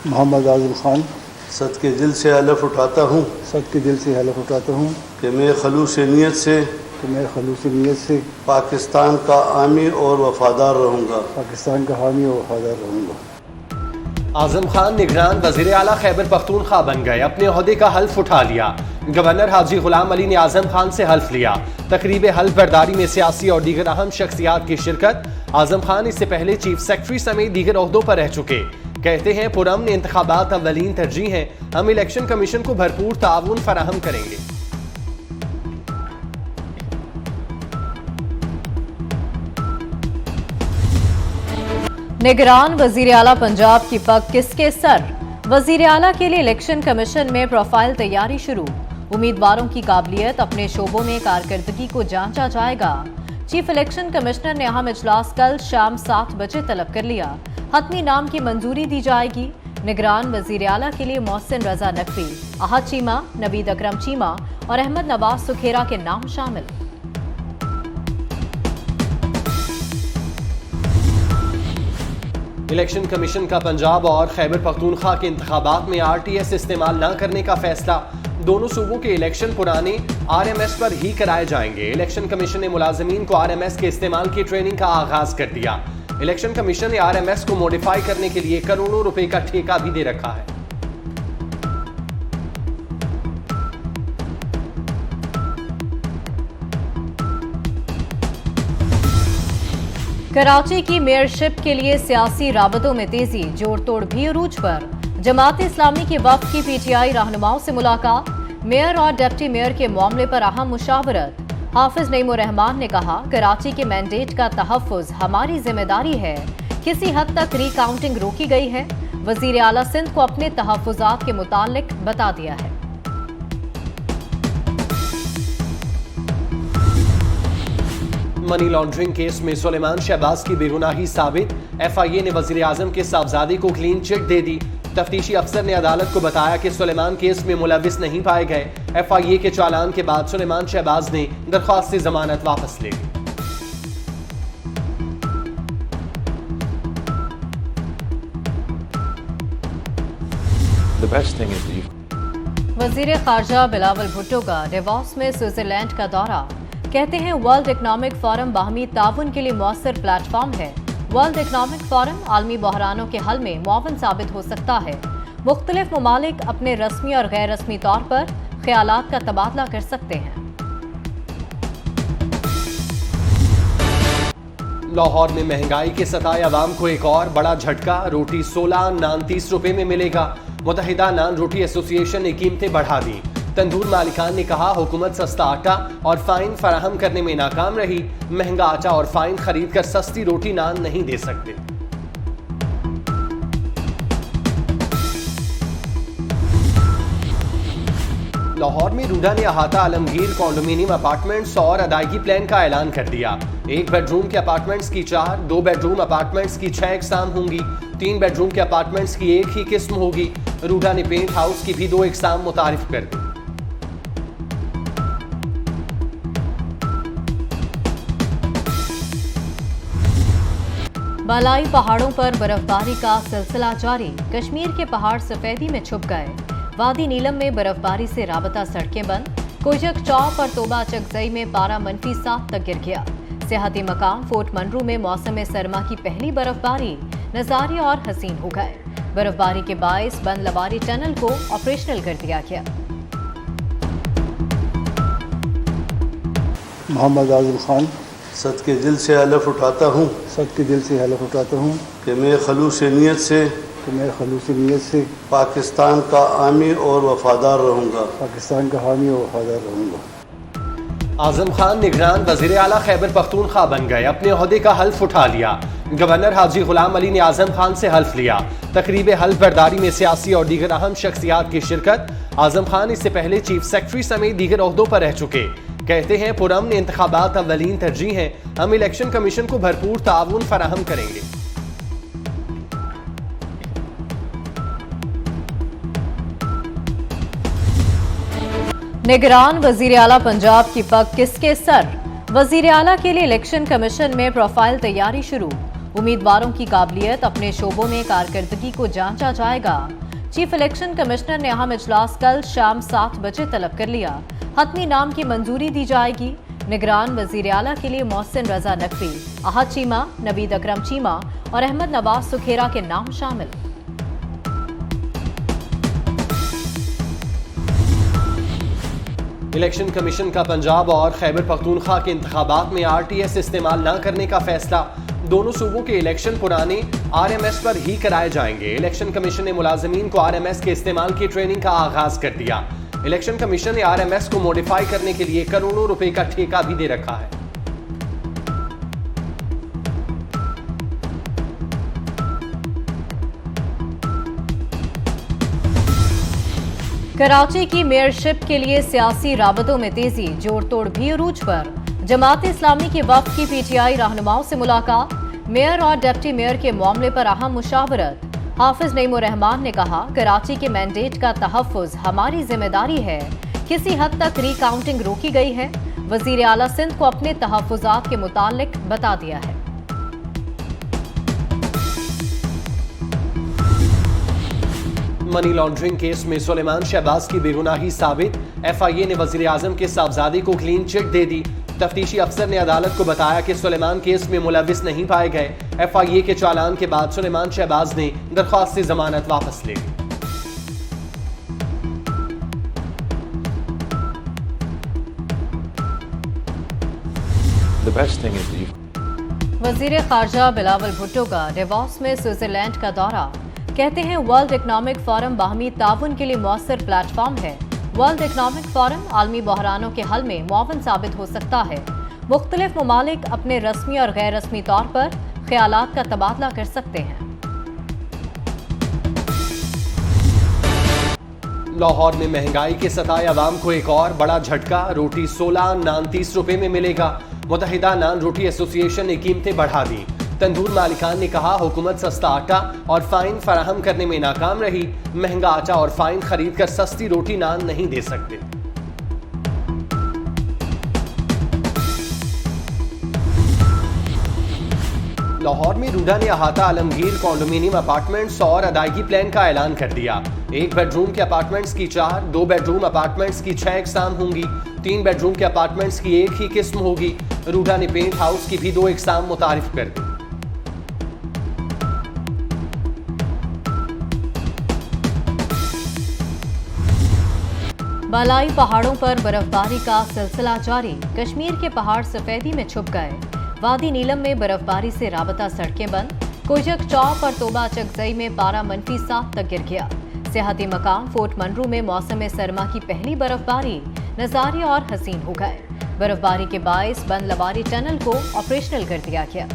मोहम्मद आज़म ख़ान सद के दिल से हलफ उठाता हूँ सद के दिल से हलफ उठाता हूँ कि मैं खलूस नीयत से पाकिस्तान का आमी और वफादार रहूँगा। पाकिस्तान का हामी और वफादार रहूँगा। आज़म खान निगरान वज़ीर आला खैबर पख्तूनख्वा बन गए, अपने ओहदे का हल्फ उठा लिया। गवर्नर हाजी गुलाम अली ने आज़म खान से हल्फ लिया। तकरीब हल्फ बर्दारी में सियासी और दीगर अहम शख्सियात की शिरकत। आज़म खान इससे पहले चीफ सेक्रेटरी समेत दीगर ओहदों पर रह चुके। कहते हैं पुरअमन इंतखाबात अव्वलीन तरजीह हैं, हम इलेक्शन कमीशन को भरपूर ताउन फराहम करेंगे। निगरान वजीर आला पंजाब की पग किसके सर? वजीर आला के लिए इलेक्शन कमीशन में प्रोफाइल तैयारी शुरू। उम्मीदवारों की काबिलियत, अपने शोबों में कारकर्दगी को जांचा जाएगा। चीफ इलेक्शन कमिश्नर ने अहम इजलास कल शाम 7 बजे तलब कर लिया। हतमी नाम की मंजूरी दी जाएगी। निगरान वजीर आला के लिए मोहसिन रजा नकवी, अहद चीमा, नवीद अकरम चीमा और अहमद नवाज सुखेरा के नाम शामिल। इलेक्शन कमीशन का पंजाब और खैबर पख्तूनख्वा के इंतखाबात में RTS इस्तेमाल न करने का फैसला। दोनों सूबों के इलेक्शन पुराने RMS पर ही कराए जाएंगे। इलेक्शन कमीशन ने मुलाजमीन को RMS के इस्तेमाल की ट्रेनिंग का आगाज कर दिया। इलेक्शन कमीशन ने RMS को मॉडिफाई करने के लिए करोड़ों रुपए का ठेका भी दे रखा है। कराची की मेयरशिप के लिए सियासी राबतों में तेजी, जोड़ तोड़ भी अरूज पर। जमात इस्लामी के वफ्द की PTI रहनुमाओं से मुलाकात। मेयर और डिप्टी मेयर के मामले पर अहम मुशावरत। हाफिज नईमुर रहमान ने कहा, कराची के मैंडेट का तहफ़्फ़ुज़ हमारी जिम्मेदारी है। किसी हद तक रिकाउंटिंग रोकी गई है। वजीर आला सिंध को अपने तहफ़्फ़ुज़ात के मुतालिक बता दिया है। मनी लॉन्ड्रिंग केस में सुलेमान शहबाज की बेगुनाही साबित। FIA ने वजीर आजम के साहबजादे को क्लीन चिट दे दी। तफ्तीशी अफसर ने अदालत को बताया कि सुलेमान केस में मुलविस नहीं पाए गए। FIA के चालान के बाद सुलेमान शहबाज ने दरख्वास्त से जमानत वापस ले ली। वजीर खारजा बिलावल भुट्टो का डेवॉस में स्विट्जरलैंड का दौरा। कहते हैं वर्ल्ड इकनॉमिक फोरम बाहमी ताउन के लिए मौसर प्लेटफॉर्म है। वर्ल्ड इकनॉमिक फोरम आलमी बहरानों के हल में मुआवन साबित हो सकता है। मुख्तलिफ ममालिक अपने रस्मी और गैर रस्मी तौर पर ख्यालात का तबादला कर सकते हैं। लाहौर में महंगाई के सताए अवाम को एक और बड़ा झटका। रोटी 16, नान 30 रुपए में मिलेगा। मुत्तहिदा नान रोटी एसोसिएशन ने कीमतें बढ़ा दी। तंदूर मालिकान ने कहा, हुकूमत सस्ता आटा और फाइन फराहम करने में नाकाम रही। महंगा आटा और फाइन खरीद कर सस्ती रोटी नान नहीं दे सकते। लाहौर में रूडा ने अहाता आलमगीर कॉन्डोमिनियम अपार्टमेंट्स और अदायगी प्लान का ऐलान कर दिया। 1 बेडरूम के अपार्टमेंट्स की 4, 2 बेडरूम अपार्टमेंट्स की 6 इकसाम होंगी। 3 बेडरूम के अपार्टमेंट्स की 1 ही किस्म होगी। रूडा ने पेंट हाउस की भी 2 इकसाम मुतारिफ कर दी। बालाई पहाड़ों पर बर्फबारी का सिलसिला जारी। कश्मीर के पहाड़ सफेदी में छुप गए। वादी नीलम में बर्फबारी से राबता सड़कें बंद। कोयजक चौक और तोबा चकजई में पारा -7 तक गिर गया। सियाहती मकाम फोर्ट मनरू में मौसम सरमा की पहली बर्फबारी। नज़ारे और हसीन हो गए। बर्फबारी के बायस बंद लवारी टनल को ऑपरेशनल कर दिया गया। मोहम्मद आज़म ख़ान सद के दिल से हलफ उठाता हूँ कि मैं खलूस नीयत से पाकिस्तान का आमी और वफादार रहूँगा। आज़म खान निगरान वज़ीर आला खैबर पख्तूनख्वा बन गए, अपने ओहदे का हल्फ उठा लिया। गवर्नर हाजी गुलाम अली ने आज़म खान से हल्फ लिया। तकरीब हल्फ बर्दारी में सियासी और दीगर अहम शख्सियात की शिरकत। आज़म खान इससे पहले चीफ सेक्रेटरी समेत दीगर ओहदों पर रह चुके। कहते हैं पुरअमन इंतखाबात अव्वलीन तरजीह हैं, हम इलेक्शन कमीशन को भरपूर ताउन फराहम करेंगे। निगरान वजीर आला पंजाब की पग किसके सर? वजीर आला के लिए इलेक्शन कमीशन में प्रोफाइल तैयारी शुरू। उम्मीदवारों की काबिलियत अपने शोबों में कारकर्दगी को जांचा जाएगा। चीफ इलेक्शन कमिश्नर ने अहम इजलास कल शाम 7 बजे तलब कर लिया। हतमी नाम की मंजूरी दी जाएगी। निगरान वजीर आला के लिए मोहसिन रजा नकवी, आहद चीमा, नवीद अकरम चीमा और अहमद नवाज सुखेरा के नाम शामिल। इलेक्शन कमीशन का पंजाब और खैबर पख्तूनख्वा के इंतखाबात में RTS इस्तेमाल न करने का फैसला। दोनों सूबों के इलेक्शन पुराने RMS पर ही कराए जाएंगे। इलेक्शन कमीशन ने मुलाजमीन को RMS के इस्तेमाल की ट्रेनिंग का आगाज कर दिया। इलेक्शन कमीशन ने RMS को मॉडिफाई करने के लिए करोड़ों रुपए का ठेका भी दे रखा है। कराची की मेयरशिप के लिए सियासी राबतों में तेजी, जोड़ तोड़ भी अरूज पर। जमात इस्लामी के वफ्द की PTI रहनुमाओं से मुलाकात। मेयर और डिप्टी मेयर के मामले पर अहम मुशावरत। हाफिज नईमुर रहमान ने कहा, कराची के मैंडेट का तहफ्फुज हमारी जिम्मेदारी है। किसी हद तक रिकाउंटिंग रोकी गई है। वजीर आला सिंध को अपने तहफ्फुजात के मुतालिक बता दिया है। मनी लॉन्ड्रिंग केस में सुलेमान शहबाज की बेगुनाही साबित। FIA ने वजीर आजम के साहबजादे को क्लीन चिट दे दी। तफ्तीशी अफसर ने अदालत को बताया कि सुलेमान केस में मुलविस नहीं पाए गए। FIA के चालान के बाद सुलेमान शहबाज ने दरख्वास्त से जमानत वापस ले ली। वजीर खारजा बिलावल भुट्टो का डेवॉस में स्विट्जरलैंड का दौरा। कहते हैं वर्ल्ड इकनॉमिक फोरम बाहमी ताउन के लिए मौसर प्लेटफॉर्म है। वर्ल्ड इकनॉमिक फोरम आलमी बहरानों के हल में मुआवन साबित हो सकता है। मुख्तलिफ ममालिक अपने रस्मी और गैर रस्मी तौर पर ख्यालात का तबादला कर सकते हैं। लाहौर में महंगाई के सताए अवाम को एक और बड़ा झटका। रोटी 16, नान 30 रुपए में मिलेगा। मुत्तहिदा नान रोटी एसोसिएशन ने कीमतें बढ़ा दी। तंदूर मालिकान ने कहा, हुकूमत सस्ता आटा और फाइन फराहम करने में नाकाम रही। महंगा आटा और फाइन खरीद कर सस्ती रोटी नान नहीं दे सकते। लाहौर में रूडा ने अहाता आलमगीर कॉन्डोमिनियम अपार्टमेंट्स और अदायगी प्लान का ऐलान कर दिया। 1 बेडरूम के अपार्टमेंट्स की 4, 2 बेडरूम अपार्टमेंट्स की 6 इकसाम होंगी। 3 बेडरूम के अपार्टमेंट्स की एक ही किस्म होगी। रूडा ने पेंट हाउस की भी 2 इकसाम मुतारिफ कर दी। बालाई पहाड़ों पर बर्फबारी का सिलसिला जारी। कश्मीर के पहाड़ सफेदी में छुप गए। वादी नीलम में बर्फबारी से राबता सड़कें बंद। कोयजक चौक और तोबा चकजई में पारा -7 तक गिर गया। सियाहती मकाम फोर्ट मनरू में मौसम सरमा की पहली बर्फबारी। नज़ारे और हसीन हो गए। बर्फबारी के बायस बंद लबारी टनल को ऑपरेशनल कर दिया गया।